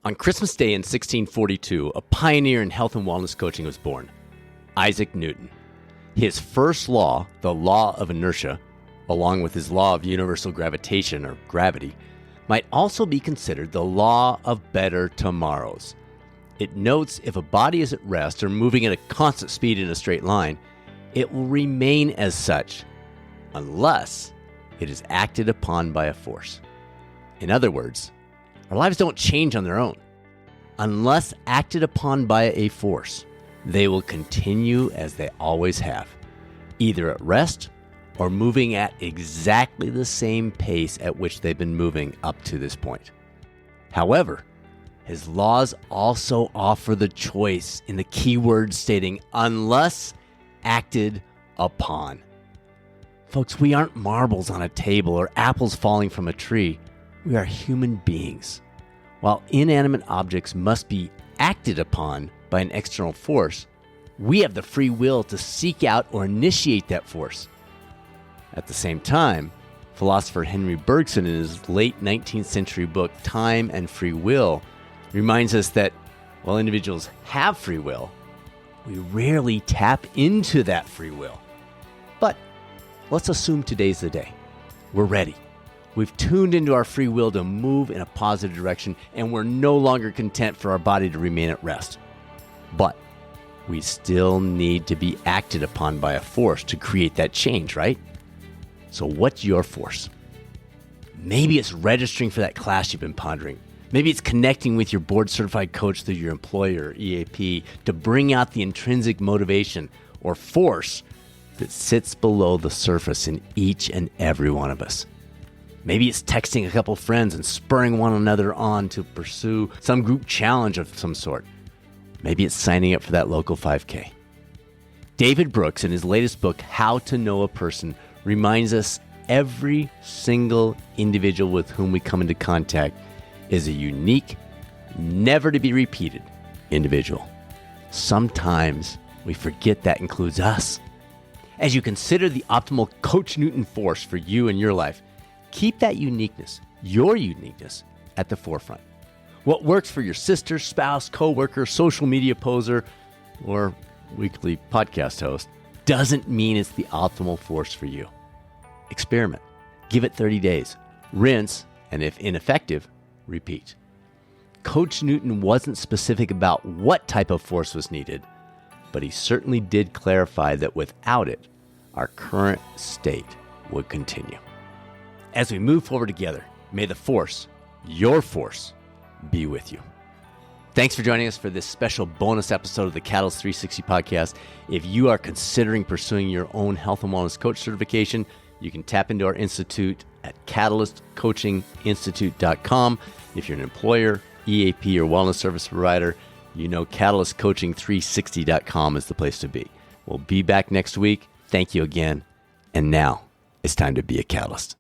On Christmas Day in 1642, a pioneer in health and wellness coaching was born, Isaac Newton. His first law, the law of inertia, along with his law of universal gravitation or gravity, might also be considered the law of better tomorrows. It notes if a body is at rest or moving at a constant speed in a straight line, it will remain as such, unless it is acted upon by a force. In other words, our lives don't change on their own. Unless acted upon by a force, they will continue as they always have, either at rest or moving at exactly the same pace at which they've been moving up to this point. However, his laws also offer the choice in the key word stating, unless acted upon. Folks, we aren't marbles on a table or apples falling from a tree. We are human beings. While inanimate objects must be acted upon by an external force, we have the free will to seek out or initiate that force. At the same time, philosopher Henry Bergson, in his late 19th century book, Time and Free Will, reminds us that while individuals have free will, we rarely tap into that free will. But let's assume today's the day. We're ready. We've tuned into our free will to move in a positive direction, and we're no longer content for our body to remain at rest. But we still need to be acted upon by a force to create that change, right? So what's your force? Maybe it's registering for that class you've been pondering. Maybe it's connecting with your board-certified coach through your employer, EAP, to bring out the intrinsic motivation or force that sits below the surface in each and every one of us. Maybe it's texting a couple friends and spurring one another on to pursue some group challenge of some sort. Maybe it's signing up for that local 5K. David Brooks, in his latest book, How to Know a Person, reminds us every single individual with whom we come into contact is a unique, never to be repeated individual. Sometimes we forget that includes us. As you consider the optimal Coach Newton force for you and your life, keep that uniqueness, your uniqueness, at the forefront. What works for your sister, spouse, coworker, social media poser, or weekly podcast host doesn't mean it's the optimal force for you. Experiment. Give it 30 days. Rinse, and if ineffective, repeat. Coach Newton wasn't specific about what type of force was needed, but he certainly did clarify that without it, our current state would continue. As we move forward together, may the force, your force, be with you. Thanks for joining us for this special bonus episode of the Catalyst 360 podcast. If you are considering pursuing your own health and wellness coach certification, you can tap into our institute at catalystcoachinginstitute.com. If you're an employer, EAP, or wellness service provider, you know catalystcoaching360.com is the place to be. We'll be back next week. Thank you again. And now it's time to be a catalyst.